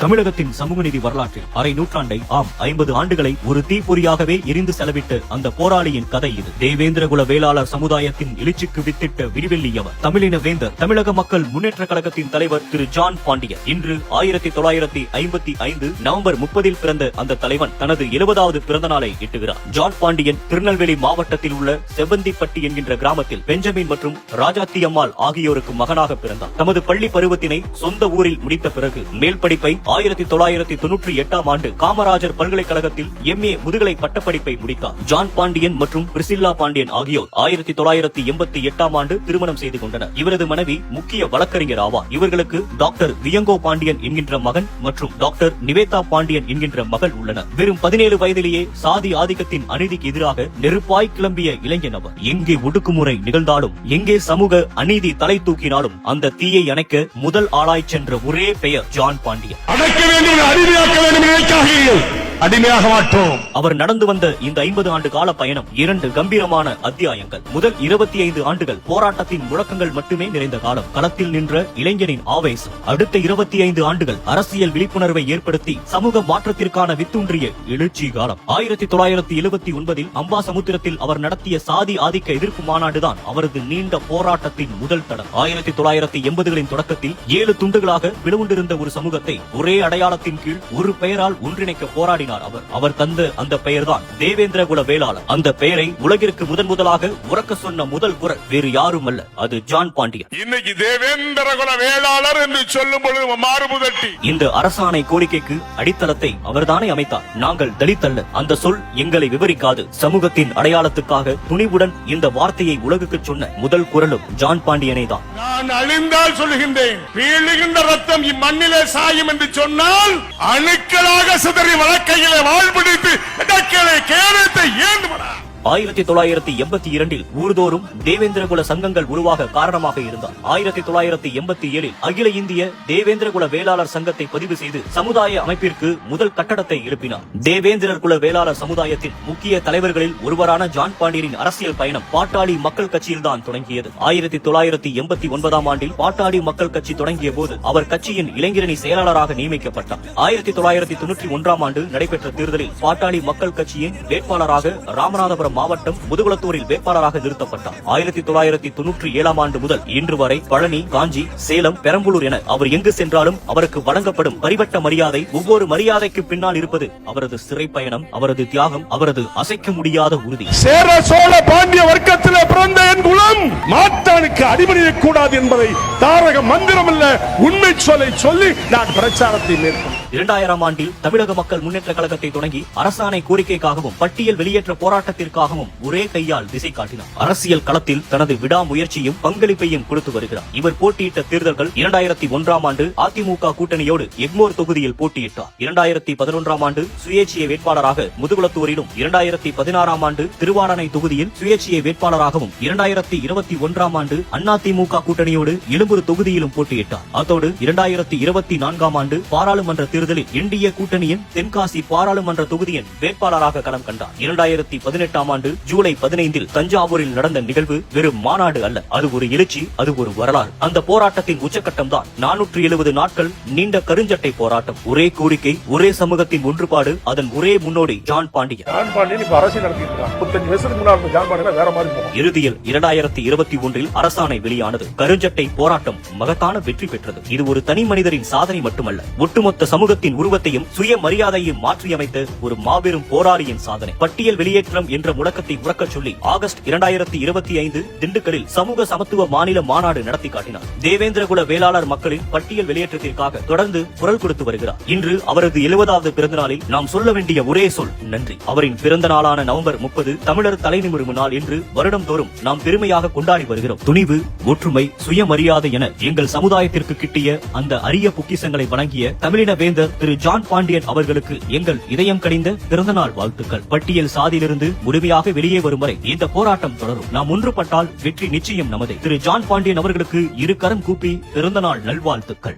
தமிழகத்தின் சமூக நீதி வரலாற்றில் அரை நூற்றாண்டை 50 ஆண்டுகளை ஒரு தீப்பொறியாகவே எரிந்து செலவிட்ட அந்த போராளியின் கதை இது. தேவேந்திரகுல வேளாளர் சமுதாயத்தின் எழுச்சிக்கு வித்திட்ட விரிவெள்ளியவர், தமிழின வேந்தர், தமிழக மக்கள் முன்னேற்ற கழகத்தின் தலைவர் திரு ஜான் பாண்டியன். இன்று 1955 நவம்பர் 30 பிறந்த அந்த தலைவன் தனது 70வது பிறந்த நாளை எட்டுகிறார். ஜான் பாண்டியன் திருநெல்வேலி மாவட்டத்தில் உள்ள செவ்வந்திப்பட்டி என்கின்ற கிராமத்தில் பெஞ்சமின் மற்றும் ராஜாத்தி அம்மாள் ஆகியோருக்கு மகனாக பிறந்தார். தமது பள்ளி பருவத்தினை சொந்த ஊரில் முடித்த பிறகு மேல் படிப்பை 1998 ஆண்டு காமராஜர் பல்கலைக்கழகத்தில் MA முதுகலை பட்டப்படிப்பை முடித்தார். ஜான் பாண்டியன் மற்றும் பிரிசில்லா பாண்டியன் ஆகியோர் 1988 ஆண்டு திருமணம் செய்து கொண்டனர். இவரது மனைவி முக்கிய வழக்கறிஞர் ஆவார். இவர்களுக்கு டாக்டர் வியங்கோ பாண்டியன் என்கின்ற மகன் மற்றும் டாக்டர் நிவேதா பாண்டியன் என்கின்ற மகள் உள்ளனர். வெறும் 17 வயதிலேயே சாதி ஆதிக்கத்தின் அநீதிக்கு எதிராக நெருப்பாய் கிளம்பிய இளைஞன் அவர். எங்கே ஒடுக்குமுறை நிகழ்ந்தாலும், எங்கே சமூக அநீதி தலை தூக்கினாலும் அந்த தீயை அணைக்க முதல் ஆளாய் சென்ற ஒரே பெயர் ஜான் பாண்டியன். அடைக்க வேண்டும், அடிமையாக்க வேண்டும் நினைக்காதீர்கள், அடிமையாக மாட்டோம். அவர் நடந்து வந்த இந்த 50 ஆண்டு கால பயணம் 2 கம்பீரமான அத்தியாயங்கள். முதல் 25 ஆண்டுகள் போராட்டத்தின் முழக்கங்கள் மட்டுமே நிறைந்த காலம், களத்தில் நின்ற இளைஞனின் ஆவேசம். அடுத்த 25 ஆண்டுகள் அரசியல் விழிப்புணர்வை ஏற்படுத்தி சமூக மாற்றத்திற்கான வித்துன்றிய எழுச்சி காலம். 1979 அம்பாசமுத்திரத்தில் அவர் நடத்திய சாதி ஆதிக்க எதிர்ப்பு மாநாடுதான் அவரது நீண்ட போராட்டத்தின் முதல் தடம். 1980களின் தொடக்கத்தில் 7 துண்டுகளாக விழுந்திருந்த ஒரு சமூகத்தை ஒரே அடையாளத்தின் கீழ் ஒரு பெயரால் ஒன்றிணைக்க போராடினார். அவர் தந்த அந்த பெயர்தான் தேவேந்திரகுல வேளாளர். அந்த பெயரை உலகிற்கு முதலாக உறக்க சொன்ன முதல் குரல் வேறு யாரும் அல்ல, அது ஜான் பாண்டியன். இன்னைக்கு தேவேந்திரகுல வேளாளர் என்று சொல்லும் பொழுது மாறுபுதட்டி. இந்த அரசாணை கோரிக்கைக்கு அடித்தளத்தை அவர்தானே அமைத்தார். நாங்கள் தலித் அல்ல, அந்த சொல் எங்களை விவரிக்காது. சமூகத்தின் அடையாளத்துக்காக துணிவுடன் இந்த வார்த்தையை உலகுக்கு சொன்ன முதல் குரலும் ஜான் பாண்டியனை தான். நான் அழிந்தால் சொல்லுகின்றேன், வீழுகின்ற ரத்தம் இம்மண்ணிலே சாயும் என்று சொன்னால் அணுக்களாக சிதறி வழக்கையிலே வாழ்பிடித்து கேரளத்தை ஏந்துமடா. 1982 ஊர்தோறும் தேவேந்திரகுல சங்கங்கள் உருவாக காரணமாக இருந்தார். 1987 அகில இந்திய தேவேந்திரகுல வேளாளர் சங்கத்தை பதிவு செய்து சமுதாய அமைப்பிற்கு முதல் கட்டடத்தை எழுப்பினார். தேவேந்திரர் குல வேளாளர் சமுதாயத்தின் முக்கிய தலைவர்களில் ஒருவரான ஜான் பாண்டியனின் அரசியல் பயணம் பாட்டாளி மக்கள் கட்சியில்தான் தொடங்கியது. 1989 ஆண்டில் பாட்டாளி மக்கள் கட்சி தொடங்கிய போது அவர் கட்சியின் இளைஞரணி செயலாளராக நியமிக்கப்பட்டார். 1991 ஆண்டு நடைபெற்ற தேர்தலில் பாட்டாளி மக்கள் கட்சியின் வேட்பாளராக ராமநாதபுரம் மாவட்டம் முதுகுளத்தூரில் வேட்பாளராக நிறுத்தப்பட்டார். 1997 ஆண்டு முதல் இன்று வரை பழனி, காஞ்சி, சேலம், பெரம்பலூர் என அவர் எங்கு சென்றாலும் அவருக்கு வழங்கப்படும் பரிவட்ட மரியாதை, ஒவ்வொரு மரியாதைக்கு பின்னால் இருப்பது அவரது சிறை பயணம், அவரது தியாகம், அவரது அசைக்க முடியாத உறுதி. சேர சோழ பாண்டிய வர்க்கத்தில் பிறந்த என் குலம் மாற்றானுக்கு அடிபணியக் கூடாது என்பதை தாரக மந்திரம் அல்ல, உண்மை சொல்லை சொல்லி நான் பிரச்சாரத்தை மேற்கொண்டேன். 2000 ஆண்டில் தமிழக மக்கள் முன்னேற்ற கழகத்தை தொடங்கி அரசாணை கோரிக்கைக்காகவும் பட்டியல் வெளியேற்ற போராட்டத்திற்காகவும் ஒரே கையால் திசை காட்டினார். அரசியல் களத்தில் தனது விடாமுயற்சியும் பங்களிப்பையும் கொடுத்து வருகிறார். இவர் போட்டியிட்ட தேர்தல்கள் 2001 ஆண்டு அதிமுக கூட்டணியோடு எக்மோர் தொகுதியில் போட்டியிட்டார். 2011 ஆண்டு சுயேட்சை வேட்பாளராக முதுகுளத்தூரிலும், 2016 ஆண்டு திருவாரணை தொகுதியில் சுயேட்சை வேட்பாளராகவும், 2021 ஆண்டு அதிமுக கூட்டணியோடு எழும்பூர் தொகுதியிலும் போட்டியிட்டார். அத்தோடு 2024 ஆண்டு பாராளுமன்ற தேர்தலில் இந்திய கூட்டணியின் தென்காசி பாராளுமன்ற தொகுதியின் வேட்பாளராக களம் கண்டார். 2018 ஆண்டு ஜூலை 15 தஞ்சாவூரில் நடந்த நிகழ்வு வெறும் மாநாடு அல்ல, அது ஒரு எழுச்சி, அது ஒரு வரலாறு. அந்த போராட்டத்தின் உச்சகட்டம் தான் 470 நாட்கள் நீண்ட கருஞ்சட்டை போராட்டம். ஒரே கோரிக்கை, ஒரே சமூகத்தின் ஒன்றுபாடு, அதன் ஒரே முன்னோடி ஜான் பாண்டியன். இறுதியில் 2021 அரசாணை வெளியானது. கருஞ்சட்டை போராட்டம் மகத்தான வெற்றி பெற்றது. இது ஒரு தனி மனிதரின் சாதனை மட்டுமல்ல, ஒட்டுமொத்த சமூகத்தின் உருவத்தையும் சுய மரியாதையும் மாற்றியமைத்த ஒரு மாபெரும் போராளியின் சாதனை. பட்டியல் வெளியேற்றம் என்ற முழக்கத்தை உறக்கச் சொல்லி ஆகஸ்ட் 2025 திண்டுக்கல்லில் சமூக சமத்துவ மாநில மாநாடு நடத்தி காட்டினார். தேவேந்திரகுல வேளாளர் மக்களின் பட்டியல் வெளியேற்றத்திற்காக தொடர்ந்து குரல் கொடுத்து வருகிறார். இன்று அவரது 70வது பிறந்த நாளில் நாம் சொல்ல வேண்டிய ஒரே சொல் நன்றி. அவரின் பிறந்த நாளான நவம்பர் 30 தமிழர் தலைநிமிரும் நாள் என்று வருடம் தோறும் நாம் பெருமையாக கொண்டாடி வருகிறோம். துணிவு, ஒற்றுமை, சுயமரியாதை என எங்கள் சமுதாயத்திற்கு கிட்டிய அந்த அரிய பொக்கிஷங்களை வழங்கிய தமிழின வேந்தர் திரு ஜான் பாண்டியன் அவர்களுக்கு எங்கள் இதயம் கனிந்த பிறந்தநாள் வாழ்த்துக்கள். பட்டியல் சாதியிலிருந்து முழுமையாக வெளியே வரும் வரை இந்த போராட்டம் தொடரும். நாம் ஒன்றுபட்டால் வெற்றி நிச்சயம் நமதே. திரு ஜான் பாண்டியன் அவர்களுக்கு இரு கரம் கூப்பி பிறந்தநாள் நல்வாழ்த்துக்கள்.